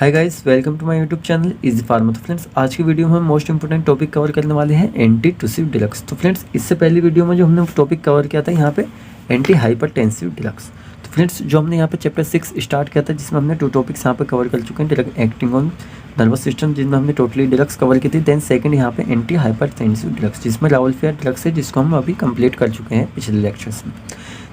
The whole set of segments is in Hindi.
Hi guys, welcome to my YouTube channel Easy Pharma. तो फ्रेंड्स, आज की वीडियो में हम मोस्ट इंपोर्टेंट टॉपिक कवर करने वाले हैं एंटी टूसिव डिलक्स। तो फ्रेंड्स, इससे पहली वीडियो में जो हमने टॉपिक कवर किया था यहाँ पे एंटी हाइपरटेंसिव डिलक्स। तो फ्रेंड्स, जो हमने यहाँ पे चैप्टर 6 स्टार्ट किया था जिसमें हमने 2 टॉपिक्स यहाँ पे कवर कर चुके हैं, drug acting on nervous system जिसमें हमने टोटली डिलक्स कवर की थी। देन सेकंड यहाँ पे एंटी हाइपरटेंसिव डिलक्स जिसमें राउल्फियर डिलक्स है जिसको हम अभी कंप्लीट कर चुके हैं पिछले लेक्चर्स में।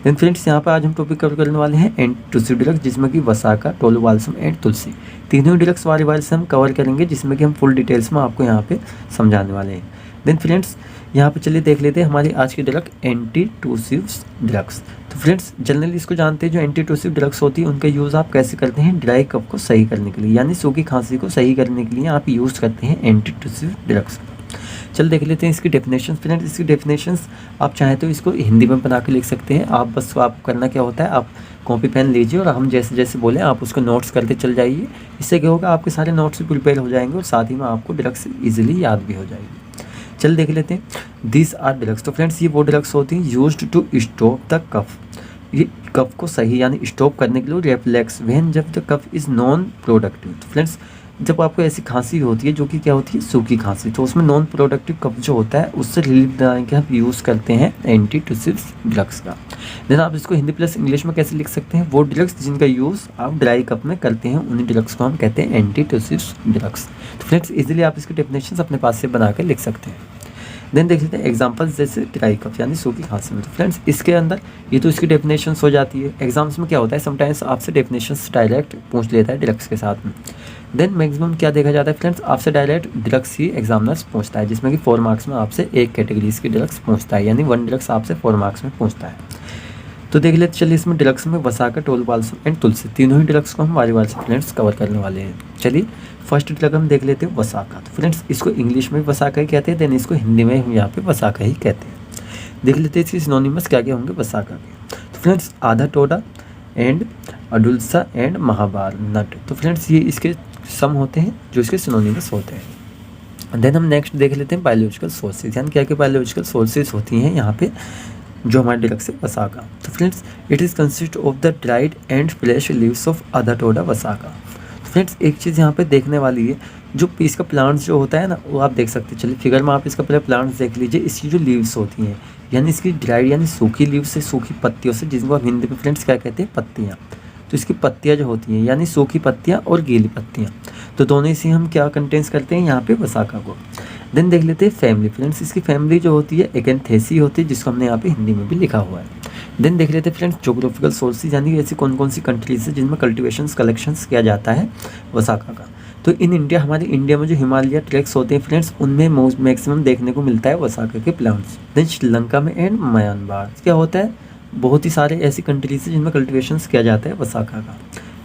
देन फ्रेंड्स, यहाँ पर आज हम टॉपिक कवर करने वाले हैं एंटी टूसिव डिलक्स जिसमें कि वसाका, टोलोबाल्सम एंड तुलसी तीनों डिलक्स वाले से हम कवर करेंगे, जिसमें कि हम फुल डिटेल्स में आपको यहाँ पे समझाने वाले हैं। देन फ्रेंड्स, यहाँ पे चलिए देख लेते हैं हमारी आज की ड्रग एंटी टूसिव ड्रग्स। तो फ्रेंड्स, जनरली इसको जानते हैं जो एंटी टूसिव ड्रग्स होती है उनका यूज़ आप कैसे करते हैं, ड्राई कफ को सही करने के लिए, यानी सूखी खांसी को सही करने के लिए आप यूज़ करते हैं एंटी टूसिव ड्रग्स। चल देख लेते हैं इसकी डेफिनेशन। फ्रेंड्स, इसकी डेफिनेशंस आप चाहें तो इसको हिंदी में बना के लिख सकते हैं। आप बस आप करना क्या होता है, आप कॉपी पेन लीजिए और हम जैसे जैसे बोले आप उसको नोट्स करते चल जाइए। इससे क्या होगा, आपके सारे नोट्स भी प्रिपेयर हो जाएंगे और साथ ही में आपको ड्रग्स इजीली याद भी हो जाएगी। चल देख लेते हैं दिस आर ड्रग्स। तो फ्रेंड्स, ये वो ड्रग्स होती हैं यूज्ड टू स्टॉप द कफ, ये कफ को सही यानी स्टॉप करने के लिए, रिफ्लेक्स व्हेन जब the cough is non productive. तो फ्रेंड्स, जब आपको ऐसी खांसी होती है जो कि क्या होती है, सूखी खांसी, तो उसमें नॉन प्रोडक्टिव कफ जो होता है उससे रिलीफ दिलाने के हम यूज़ करते हैं एंटी टूसिव ड्रग्स का। देन आप इसको हिंदी प्लस इंग्लिश में कैसे लिख सकते हैं, वो ड्रग्स जिनका यूज़ आप ड्राई कफ में करते हैं उन्हीं ड्रग्स को हम कहते हैं एंटी टूसिव ड्रग्स। तो फ्रेंड्स, इजीली आप इसके डेफिनेशन अपने पास से बना कर लिख सकते हैं। देन देख लेते हैं एग्जांपल्स, जैसे ड्राई कफ यानी सूखी खांसी में। तो फ्रेंड्स, इसके अंदर ये तो इसकी डेफिनेशंस हो जाती है। एग्जाम्स में क्या होता है, समटाइम्स आपसे डेफिनेशंस डायरेक्ट पूछ लेता है ड्रग्स के साथ में। देन मैक्सिमम क्या देखा जाता है फ्रेंड्स, आपसे डायरेक्ट ड्रग्स ही एग्जामिनर्स पूछता है, जिसमें कि 4 मार्क्स में आपसे एक कैटेगरीज की ड्रग्स पूछता है, यानी 1 ड्रग्स आपसे 4 मार्क्स में पूछता है। तो देख लेते चलिए इसमें ड्रग्स में वसाका, टोलोबाल्सम एंड तुलसी तीनों ही ड्रग्स को हम बारी बारी से फ्रेंड्स कवर करने वाले हैं। चलिए फर्स्ट ड्रग हम देख लेते हैं वसाका। तो फ्रेंड्स, इसको इंग्लिश में वसाका ही कहते हैं, देन इसको हिंदी में हम यहाँ पे वसाका ही कहते हैं। देख लेते हैं इसके सिनोनिमस क्या क्या होंगे वसाका के। तो फ्रेंड्स, आधा टोडा एंड अडुल्सा एंड महाबार नट। तो फ्रेंड्स, ये इसके सम होते हैं जो इसके सिनोनिमस होते हैं। देन हम नेक्स्ट देख लेते हैं बायोलॉजिकल सोर्सेज, यानी क्या क्या बायोलॉजिकल सोर्सेज होती हैं यहाँ पे जो हमारे ड्रग से वसाका। तो friends, it is consist of the dried and fresh leaves of आधा टोडा वसाका। तो फ्रेंड्स, एक चीज़ यहाँ पे देखने वाली है, जो इसका प्लांट्स जो होता है ना, वो आप देख सकते हैं। चलिए फिगर में आप इसका पहले प्लांट्स देख लीजिए। इसकी जो लीव्स होती हैं यानी इसकी ड्राइड यानी सूखी लीव्स से, सूखी पत्तियों से, जिनको हम हिंदी में फ्रेंड्स क्या कहते हैं, पत्तियाँ। तो इसकी पत्तियाँ जो होती हैं यानी सूखी पत्तियाँ और गीली पत्तियाँ, तो दोनों से हम क्या कंटेंस करते हैं यहाँ पे वसाका को। देन देख लेते हैं फैमिली। फ्रेंड्स, इसकी फैमिली जो होती है एकेंथेसी होती है, जिसको हमने यहाँ पे हिंदी में भी लिखा हुआ है। देन देख लेते हैं फ्रेंड्स जोग्राफिकल सोर्सेज, यानी ऐसी कौन कौन सी कंट्रीज है जिनमें कल्टिवेशंस कलेक्शंस किया जाता है वसाका का। तो इन इंडिया, हमारे इंडिया में जो हिमालय ट्रैक्स होते हैं फ्रेंड्स, उनमें मैक्सिमम देखने को मिलता है वसाका के प्लांट्स। देन श्रीलंका में एंड म्यांमार क्या होता है, बहुत ही सारे ऐसी कंट्रीज है जिनमें कल्टिवेशंस किया जाता है वसाका का।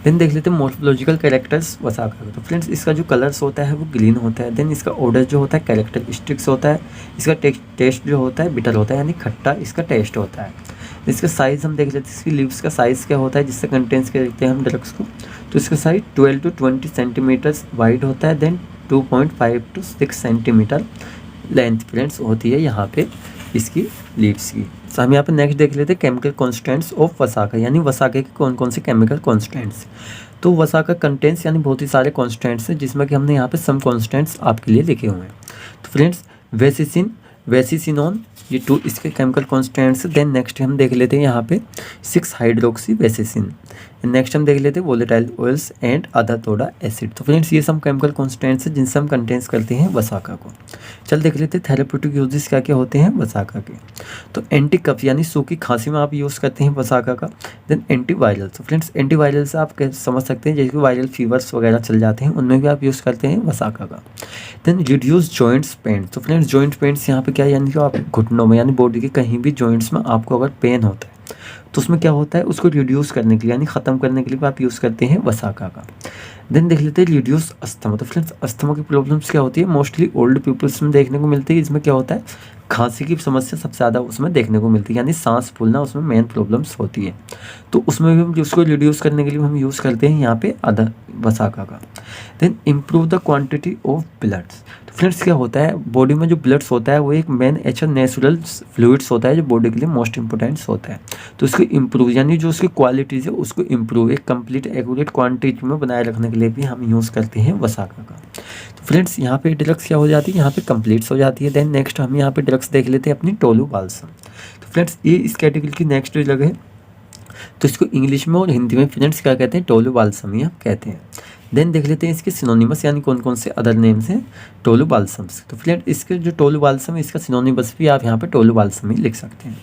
देन देख लेते हैं मॉर्फोलॉजिकल कैरेक्टर्स वसाका का। तो फ्रेंड्स, इसका जो कलर्स होता है वो ग्रीन होता है। देन इसका ऑर्डर जो होता है कैरेक्टरिस्टिक्स होता है। इसका टेस्ट जो होता है बिटर होता है, यानी खट्टा इसका टेस्ट होता है। इसका साइज़ हम देख लेते हैं, इसकी लीव्स का साइज़ क्या होता है जिससे कंटेंस करते हैं हम ड्रग्स को। तो इसका साइज 12 to 20 सेंटीमीटर्स वाइड होता है। Then 2.5 to 6 centimetre length friends होती है यहाँ पे इसकी लीव्स की। तो हम यहाँ पे नेक्स्ट देख लेते हैं केमिकल कॉन्स्टेंट्स ऑफ वसाका, यानी वसाका के कौन कौन से केमिकल कॉन्स्टेंट्स। तो वसाका कंटेंट्स यानी बहुत ही सारे कॉन्स्टेंट्स हैं, जिसमें कि हमने यहाँ पे सम कॉन्स्टेंट्स आपके लिए लिखे हुए हैं। तो फ्रेंड्स, वेसिसिन, वेसिसिनोन, ये 2 इसके केमिकल कॉन्स्टेंट्स। देन नेक्स्ट हम देख लेते हैं यहाँ पे 6 हाइड्रोक्सी वेसिसिन। नेक्स्ट हम देख लेते हैं वोलेटाइल ऑयल्स एंड आधा टोडा एसिड। तो फ्रेंड्स, ये सब केमिकल कॉन्स्टेंट्स हैं जिनसे हम कंटेंस करते हैं वसाका को। चल देख लेते हैं थेरेप्यूटिक यूजेस क्या क्या होते हैं वसाका के। तो एंटी कफ यानी सूखी खांसी में आप यूज़ करते हैं वसाका का। Then antiviral. तो फ्रेंड्स, एंटी वायरल से आप समझ सकते हैं जैसे वायरल फीवर्स वगैरह चल जाते हैं, उनमें भी आप यूज़ करते हैं वसाका का। Then reduce joints pain. तो फ्रेंड्स, जॉइंट पेन्स यहाँ पे क्या, यानी कि आप घुटनों में यानी बॉडी के कहीं भी जॉइंट्स में आपको अगर पेन होता है तो उसमें क्या होता है, उसको रिड्यूस करने के लिए यानी ख़त्म करने के लिए भी आप यूज़ करते हैं वसाका का। देन देख लेते हैं रिड्यूस अस्थमा। तो फ्रेंड्स, अस्थमा की प्रॉब्लम्स क्या होती है, मोस्टली ओल्ड पीपल्स में देखने को मिलती है। इसमें क्या होता है, खांसी की समस्या सबसे ज़्यादा उसमें देखने को मिलती है, यानी सांस फूलना उसमें मेन प्रॉब्लम्स होती है। तो उसमें भी हम उसको रिड्यूस करने के लिए हम यूज़ करते हैं यहाँ पे आधा वसाका का। Then improve the quantity of bloods. तो फ्रेंड्स क्या होता है, बॉडी में जो ब्लड्स होता है वो एक मेन ऐसा नेचुरल फ्लूइड्स होता है जो बॉडी के लिए मोस्ट इंपॉर्टेंट होता है। तो उसको इम्प्रूव यानी जो उसकी क्वालिटीज़ है उसको इम्प्रूव एक कंप्लीट एक्यूरेट क्वांटिटी में बनाए रखने के लिए भी हम यूज़ करते हैं वसाका का। तो फ्रेंड्स यहाँ पे ड्रग्स क्या हो जाती है, यहाँ पे कंप्लीट्स हो जाती है। देन नेक्स्ट हम यहाँ पे ड्रग्स देख लेते हैं अपनी टोलू बाल्सम। तो फ्रेंड्स ये इस कैटेगरी की नेक्स्ट ड्रग है। तो इसको इंग्लिश में और हिंदी में फ्रेंड्स क्या कहते हैं, टोलू बाल्सम ही कहते हैं। देन देख लेते हैं इसके सिनोनिमस यानी कौन कौन से अदर नेम्स हैं टोलू बाल्सम्स। तो फ्रेंड इसके जो टोलू बाल्सम है इसका सिनोनिमस भी आप यहाँ पे टोलू बाल्सम ही लिख सकते हैं।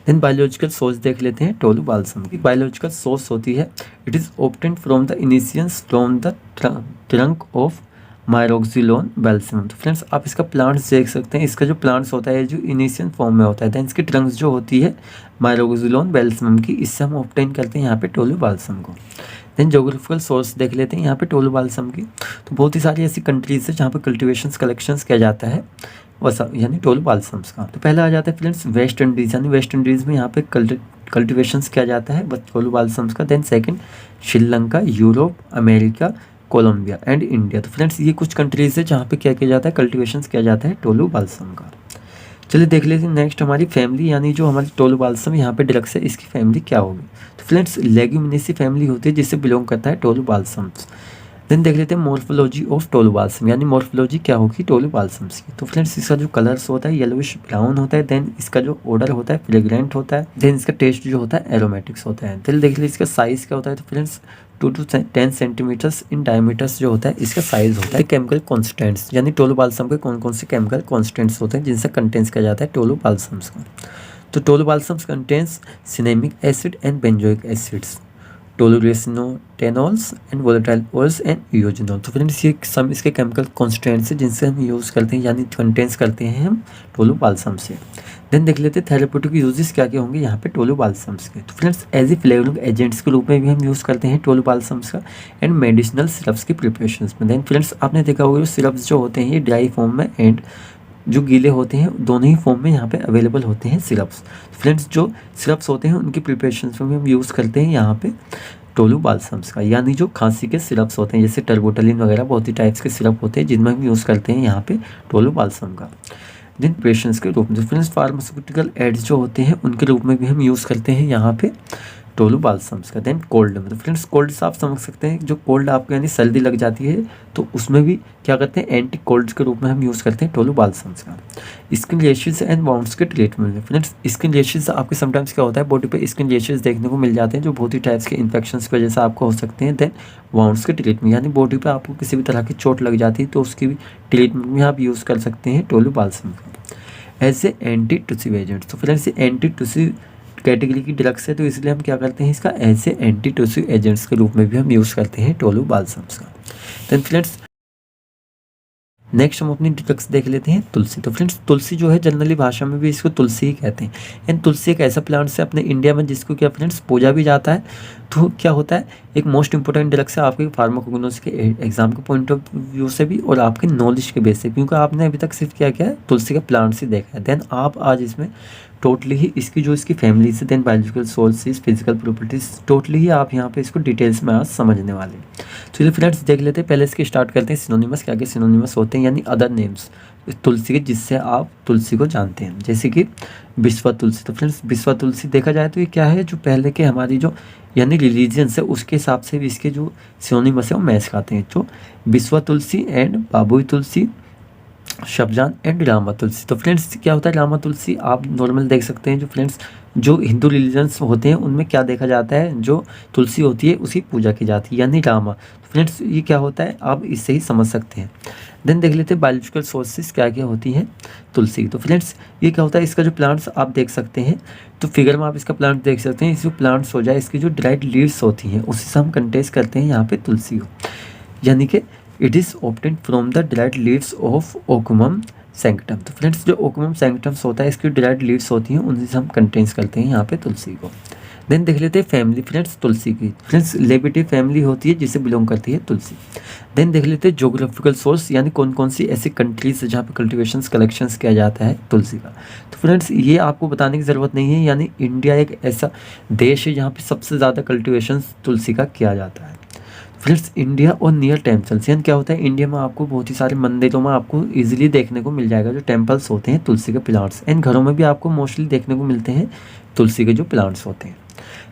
देन बायोलॉजिकल सोर्स देख लेते हैं टोलू बाल्सम की। बायोलॉजिकल सोर्स होती है it is obtained from the incisions from the trunk of Myroxylon balsam. तो फ्रेंड्स आप इसका प्लांट्स देख सकते हैं, इसका जो प्लांट्स होता है जो इनिशियल फॉर्म में होता है। देन इसकी ट्रंक्स जो होती है मायरोक्सिलोन बैल्सम की, इससे हम ऑब्टेन करते हैं यहाँ पे टोलू बाल्सम को। देन जोग्राफिकल सोर्स देख लेते हैं यहाँ पे टोलू बाल्सम की। तो बहुत ही सारी ऐसी कंट्रीज है जहाँ पे कल्टिवेशंस कलेक्शंस किया जाता है वसा यानी टोलू बाल्सम्स का। तो पहला आ जाता है फ्रेंड्स वेस्ट इंडीज़, यानी वेस्ट इंडीज़ में यहाँ पे कल्टिवेशंस किया जाता है टोलू बाल्सम्स का। Then second Sri Lanka, Europe, America, Colombia and India. तो फ्रेंड्स ये कुछ कंट्रीज है जहाँ पे क्या किया जाता है, कल्टिवेशंस किया जाता है टोलू बाल्सम का। चलिए देख लेते हैं नेक्स्ट हमारी फैमिली यानी जो हमारी टोलू बाल्सम यहाँ पे ड्रग्स है इसकी फैमिली क्या होगी। तो फ्रेंड्स लेग्यूमिनेसी फैमिली होती है जिससे बिलोंग करता है टोलू बाल्सम्स। देन देख लेते हैं मॉर्फोलॉजी ऑफ टोलू बाल्सम यानी मॉर्फोलॉजी क्या होगी टोलू बाल्सम्स की। तो फ्रेंड्स इसका जो कलर्स होता है येलोइश ब्राउन होता है। देन इसका जो ऑर्डर होता है फ्रेग्रेंट होता है। देन इसका टेस्ट जो होता है एरोमेटिक्स होता है। देन देख लीजिए इसका साइज़ क्या होता है। तो friends 2 to 10 centimetres in diameters जो होता है इसका साइज होता है। केमिकल कॉन्स्टेंट्स यानी टोलू बाल्सम के कौन कौन से केमिकल कॉन्स्टेंट्स होते हैं जिनसे कंटेंस किया जाता है टोलू बाल्सम्स का। तो tolu balsams contains cinnamic acid and benzoic acids, toluresinotannols and volatile oils and eugenol. तो फ्रेंड्स ये सम इसके केमिकल कॉन्स्टेंट्स हैं जिनसे हम यूज़ करते हैं यानी कंटेंस करते हैं हम टोलू बाल्सम से। देन देख लेते हैं थेरेप्यूटिक यूजेस क्या क्या होंगे यहाँ पे टोलू बाल्सम्स के। तो friends as a flavouring agents के रूप में भी हम यूज़ करते हैं टोलू बाल्सम्स का एंड मेडिसिनल सिरप्स की प्रिपरेशंस में। देन फ्रेंड्स आपने देखा होगा जो सिरप्स जो होते हैं ये ड्राई फॉर्म में एंड जो गीले होते हैं दोनों ही फॉर्म में यहाँ पे अवेलेबल होते हैं सिरप्स। फ्रेंड्स जो सिरप्स होते हैं उनकी प्रिपरेशंस में भी हम यूज़ करते हैं यहाँ पे टोलू बाल्सम्स का, यानी जो खांसी के सिरप्स होते हैं जैसे टर्बोटलिन वगैरह बहुत ही टाइप्स के सिरप होते हैं जिनमें हम यूज़ करते हैं यहाँ पे टोलू बाल्सम का। जिन पेशेंट्स के रूप में फ्रेंड्स फार्मास्यूटिकल एड्स जो होते हैं उनके रूप में भी हम यूज़ करते हैं यहाँ पे टोलू बाल्सम्स का। देन कोल्ड में, तो फ्रेंड्स कोल्ड से आप समझ सकते हैं जो कोल्ड आपको यानी सर्दी लग जाती है तो उसमें भी क्या करते हैं एंटी कोल्ड के रूप में हम यूज़ करते हैं टोलू बाल्सम्स का। स्किन रैशेस एंड वाउंड्स के ट्रीटमेंट में फ्रेंड्स स्किन रैशेस आपके समटाइम्स क्या होता है बॉडी पे स्किन रैशेस देखने को मिल जाते हैं जो बहुत ही टाइप्स के इन्फेक्शंस की वजह से आपको हो सकते हैं। देन वाउंड्स के ट्रीटमेंट यानी बॉडी पे आपको किसी भी तरह की चोट लग जाती है तो उसकी भी ट्रीटमेंट में आप यूज़ कर सकते हैं टोलू बाल्सम का एज ए एंटी टुसिव एजेंट। तो फ्रेंड्स एंटी टुसिव कैटेगरी की ड्रग्स है तो इसलिए हम क्या करते हैं इसका ऐसे एंटी टुसिव एजेंट्स के रूप में भी हम यूज़ करते हैं टोलू बाल्सम्स का। देन फ्रेंड्स नेक्स्ट हम अपनी ड्रग्स देख लेते हैं तुलसी। तो फ्रेंड्स तुलसी जो है जनरली भाषा में भी इसको तुलसी ही कहते हैं एंड तुलसी एक ऐसा प्लांट है अपने इंडिया में जिसको क्या फ्रेंड्स पूजा भी जाता है। तो क्या होता है एक मोस्ट इंपॉर्टेंट ड्रग्स है आपके फार्माकोगनोसी के एग्जाम के पॉइंट ऑफ व्यू से भी और आपके नॉलेज के बेस से, क्योंकि आपने अभी तक सिर्फ क्या किया है तुलसी के प्लांट्स ही देखा है। देन आप आज इसमें टोटली ही इसकी जो इसकी फैमिली से then biological sources physical properties totally ही आप यहाँ पे इसको डिटेल्स में आज समझने वाले हैं। चलिए फ्रेंड्स देख लेते हैं, पहले इसके स्टार्ट करते हैं सिनोनिमस क्या क्या सिनोनिमस होते हैं यानी अदर नेम्स तुलसी के जिससे आप तुलसी को जानते हैं, जैसे कि बिस्वा तुलसी। तो फ्रेंड्स बिस्वा तुलसी देखा जाए तो ये क्या है जो पहले के हमारी जो यानी रिलीजियंस है उसके हिसाब से भी इसके जो सिनोनिमस है वो मैच खाते हैं। तो बिस्वा तुलसी एंड बाबुई तुलसी, शबजान एंड रामा तुलसी। तो फ्रेंड्स क्या होता है रामा तुलसी आप नॉर्मल देख सकते हैं जो फ्रेंड्स जो हिंदू रिलीजन्स होते हैं उनमें क्या देखा जाता है जो तुलसी होती है उसकी पूजा की जाती है यानी रामा। तो फ्रेंड्स ये क्या होता है आप इससे ही समझ सकते हैं। देन देख लेते हैं बायोलॉजिकल सोर्सेज क्या क्या होती हैं तुलसी। तो फ्रेंड्स ये क्या होता है इसका जो प्लांट्स आप देख सकते हैं तो फिगर में आप इसका प्लांट देख सकते हैं। इसमें प्लांट्स हो जाए इसकी जो ड्राइड लीव्स होती हैं उसी से हम कंटेस्ट करते हैं यहाँ पे तुलसी को, यानी कि it is obtained from the dried leaves of Ocimum sanctum. तो फ्रेंड्स जो ओकुमम सैंक्टम्स होता है इसकी ड्राइड लीव्स होती हैं उनसे हम कंटेंस करते हैं यहाँ पे तुलसी को। देन देख लेते हैं फैमिली फ्रेंड्स तुलसी की। फ्रेंड्स लेबिटी फैमिली होती है जिसे बिलोंग करती है तुलसी। देन देख लेते हैं जोग्राफिकल सोर्स यानी कौन कौन सी ऐसी कंट्रीज है जहाँ पे कल्टिवेशंस कलेक्शंस किया जाता है तुलसी का। तो फ्रेंड्स ये आपको बताने की ज़रूरत नहीं है, यानी इंडिया एक ऐसा देश है जहाँ पे सबसे ज़्यादा कल्टिवेशंस तुलसी का किया जाता है। फ्रेंड्स इंडिया और नियर टेम्पल्स, यानी क्या होता है, इंडिया में आपको बहुत ही सारे मंदिरों में आपको इजीली देखने को मिल जाएगा जो टेम्पल्स होते हैं तुलसी के प्लांट्स, एंड घरों में भी आपको मोस्टली देखने को मिलते हैं तुलसी के जो प्लांट्स होते हैं।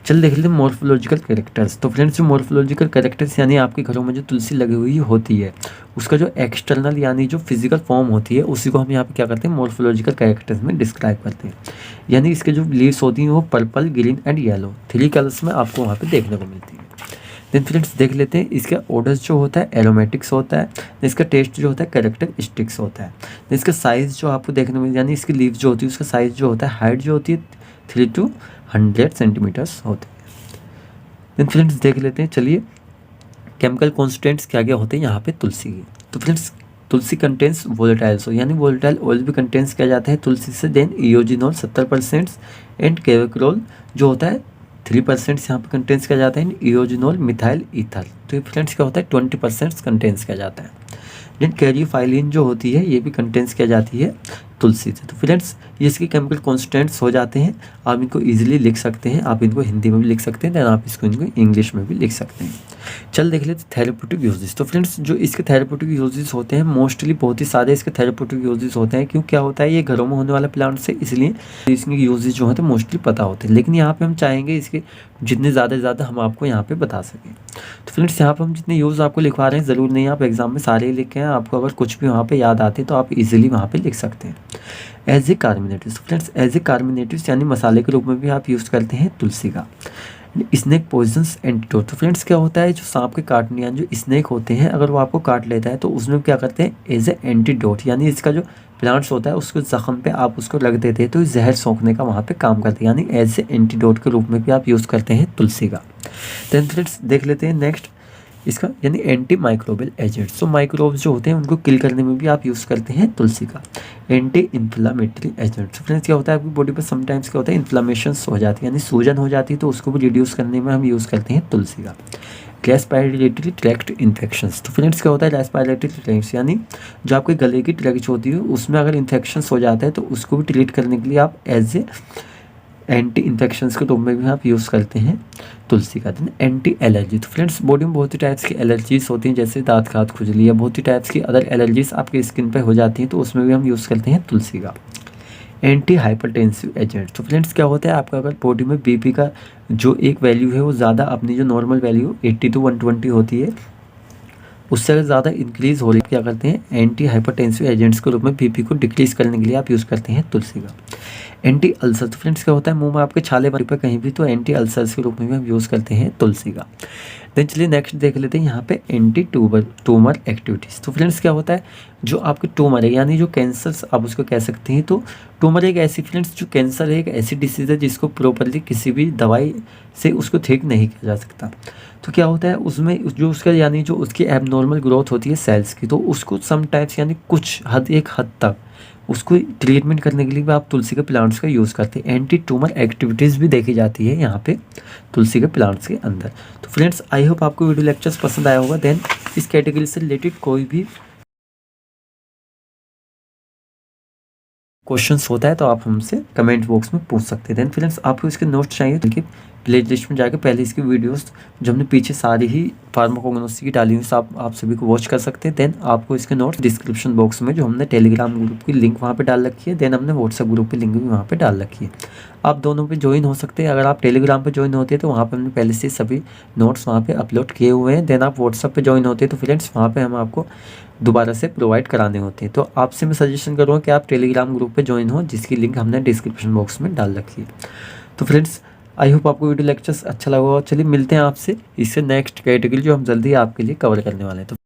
चल देख लेते हैं मॉर्फोलॉजिकल कैरेक्टर्स। तो फ्रेंड्स जो मॉर्फोलॉजिकल कैरेक्टर्स यानी आपके घरों में जो तुलसी लगी हुई होती है उसका जो एक्सटर्नल यानी जो फिजिकल फॉर्म होती है उसी को हम यहाँ पे क्या करते हैं, मॉर्फोलॉजिकल कैरेक्टर्स में डिस्क्राइब करते हैं। यानी इसके जो लीव्स होती हैं वो purple, green and yellow 3 colours में आपको वहाँ पे देखने को मिलती है। देन फ्रेंड्स देख लेते हैं इसका ऑर्डर्स जो होता है एरोमेटिक्स होता है, इसका टेस्ट जो होता है कैरेक्टरिस्टिक्स होता है, इसका साइज़ जो आपको देखने को मिल, यानी इसकी लीव्स जो होती है उसका साइज़ जो होता है, हाइट जो होती है 3 to 100 सेंटीमीटर्स होते हैं। देन फ्रेंड्स देख लेते हैं, चलिए केमिकल कॉन्स्टेंट्स क्या क्या होते हैं यहाँ पे तुलसी के। तो फ्रेंड्स तुलसी कंटेंस वोलेटाइल्स, यानी वोलेटाइल ऑयल भी कंटेंस किया जाता है तुलसी से। देन इयोजिनोल 70% एंड केविक्रोल जो होता है 3% यहाँ पे कंटेंस किया जाता है। इयोजिनोल मिथाइल ईथर, तो ये फ्रेंड्स क्या होता है 20% कंटेंस किया जाता है। देन कैरियोफाइलिन जो होती है ये भी कंटेंस किया जाती है तुलसी से। तो फ्रेंड्स ये इसके केमिकल कॉन्स्टेंट्स हो जाते हैं, आप इनको इजीली लिख सकते हैं, आप इनको हिंदी में भी लिख सकते हैं, देन आप इनको इंग्लिश में भी लिख सकते हैं। चल देख लेते थेरेप्यूटिक यूजेस। तो फ्रेंड्स जो इसके थेरेप्यूटिक यूजेस होते हैं मोस्टली बहुत ही सारे इसके थेरेप्यूटिक यूजेस होते हैं, क्यों क्या होता है ये घरों में होने वाला प्लांट से, इसलिए इसके यूजेस जो होते हैं मोस्टली पता होते हैं, लेकिन यहाँ पे हम चाहेंगे इसके जितने ज़्यादा से ज़्यादा हम आपको यहाँ पे बता सकें। तो फ्रेंड्स यहाँ पर हम जितने यूज़ आपको लिखवा रहे हैं ज़रूर नहीं आप एग्जाम में सारे ही लिखें, आपको अगर कुछ भी वहाँ पे याद आते तो आप इजीली वहाँ पे लिख सकते हैं। As a carminatives, friends as a carminatives यानी मसाले के रूप में भी आप यूज़ करते हैं तुलसी का। स्नेक पॉइजन्स एंटीडोट, तो फ्रेंड्स क्या होता है जो सांप के काटने यानी जो स्नेक होते हैं अगर वो आपको काट लेता है तो उसमें क्या करते हैं एज ए एंटीडोट, यानी इसका जो प्लांट्स होता है उसको जख्म पे आप उसको रख देते हैं तो जहर सोखने का वहाँ पे काम करते हैं, यानी एज ए एंटीडोट के रूप में भी आप यूज़ करते हैं तुलसी का। देन फ्रेंड्स देख लेते हैं नेक्स्ट इसका यानी एंटी माइक्रोबियल एजेंट्स, तो माइक्रोब्स जो होते हैं उनको किल करने में भी आप यूज़ करते हैं तुलसी का। एंटी इन्फ्लामेटरी एजेंट्स, फ्रेंड्स क्या होता है आपकी बॉडी पर समटाइम्स क्या होता है इन्फ्लामेशंस हो जाती है यानी सूजन हो जाती है तो उसको भी रिड्यूस करने में हम यूज़ करते हैं तुलसी का। रेस्पिरेटरी ट्रैक्ट इन्फेक्शंस, तो फ्रेंड्स क्या होता है रेस्पिरेटरी ट्रैक्ट यानी जो आपके गले की ट्रैक्ट होती है उसमें अगर इन्फेक्शंस हो जाता है तो उसको भी ट्रीट करने के लिए आप एज ए एंटी इन्फेक्शंस के रूप में भी आप यूज़ करते हैं तुलसी का। दिन एंटी एलर्जी, तो फ्रेंड्स बॉडी में बहुत ही टाइप्स की एलर्जीज होती हैं जैसे दांत खाद खुजली या बहुत ही टाइप्स की अदर एलर्जीज आपकी स्किन पे हो जाती हैं तो उसमें भी हम यूज़ करते हैं तुलसी का। एंटी हाइपरटेंसिव एजेंट, तो फ्रेंड्स क्या होता है आपका अगर बॉडी में बीपी का जो एक वैल्यू है वो ज़्यादा अपनी जो नॉर्मल वैल्यू 80 to 120 होती है उससे अगर ज़्यादा इंक्रीज़ हो रही है क्या करते हैं एंटी हाइपरटेंसिव एजेंट्स के रूप में बीपी को डिक्रीज़ करने के लिए आप यूज़ करते हैं तुलसी का। एंटी अल्सर, तो फ्रेंड्स क्या होता है मुंह में आपके छाले पर कहीं भी तो एंटी अल्सर्स के रूप में भी हम यूज़ करते हैं तुलसी का। देन चलिए नेक्स्ट देख लेते हैं यहाँ पे एंटी ट्यूमर एक्टिविटीज़, तो फ्रेंड्स क्या होता है जो आपके ट्यूमर है यानी जो कैंसर्स आप उसको कह सकते हैं, तो ट्यूमर एक ऐसी फ्रेंड्स जो कैंसर है एक ऐसी डिसीज़ है जिसको प्रॉपरली किसी भी दवाई से उसको ठीक नहीं किया जा सकता। तो क्या होता है उसमें जो उसका यानी जो उसकी एबनॉर्मल ग्रोथ होती है सेल्स की तो उसको समटाइम्स यानी कुछ एक हद तक उसको ट्रीटमेंट करने के लिए भी आप तुलसी के प्लांट्स का यूज़ करते हैं। एंटी ट्यूमर एक्टिविटीज़ भी देखी जाती है यहाँ पे तुलसी के प्लांट्स के अंदर। तो फ्रेंड्स आई होप आपको वीडियो लेक्चर्स पसंद आया होगा। देन इस कैटेगरी से रिलेटेड कोई भी क्वेश्चंस होता है तो आप हमसे कमेंट बॉक्स में पूछ सकते हैं। देन फ्रेंड्स आपको इसके नोट्स चाहिए तो प्ले लिस्ट में जाकर पहले इसकी वीडियोस जो हमने पीछे सारी ही फार्माकोग्नोस्टिक की डाली हुई आप सभी को वॉच कर सकते हैं। देन आपको इसके नोट्स डिस्क्रिप्शन बॉक्स में जो हमने टेलीग्राम ग्रुप की लिंक वहाँ पे डाल रखी है, देन हमने व्हाट्सएप ग्रुप की लिंक भी वहाँ पे डाल रखी है, आप दोनों पे ज्वाइन हो सकते हैं। अगर आप टेलीग्राम पे ज्वाइन होते हैं तो वहाँ पे हमने पहले से सभी नोट्स वहाँ पे अपलोड किए हुए हैं। देन आप व्हाट्सएप पे ज्वाइन होते हैं तो फ्रेंड्स वहाँ पे हम आपको दोबारा से प्रोवाइड कराने होते हैं। तो आपसे मैं सजेशन करूँगा कि आप टेलीग्राम ग्रुप पे ज्वाइन हो जिसकी लिंक हमने डिस्क्रिप्शन बॉक्स में डाल रखी है। तो फ्रेंड्स आई होप आपको वीडियो लेक्चर्स अच्छा लगा होगा। चलिए मिलते हैं आपसे इससे नेक्स्ट कैटेगरी जो हम जल्दी आपके लिए कवर करने वाले हैं। तो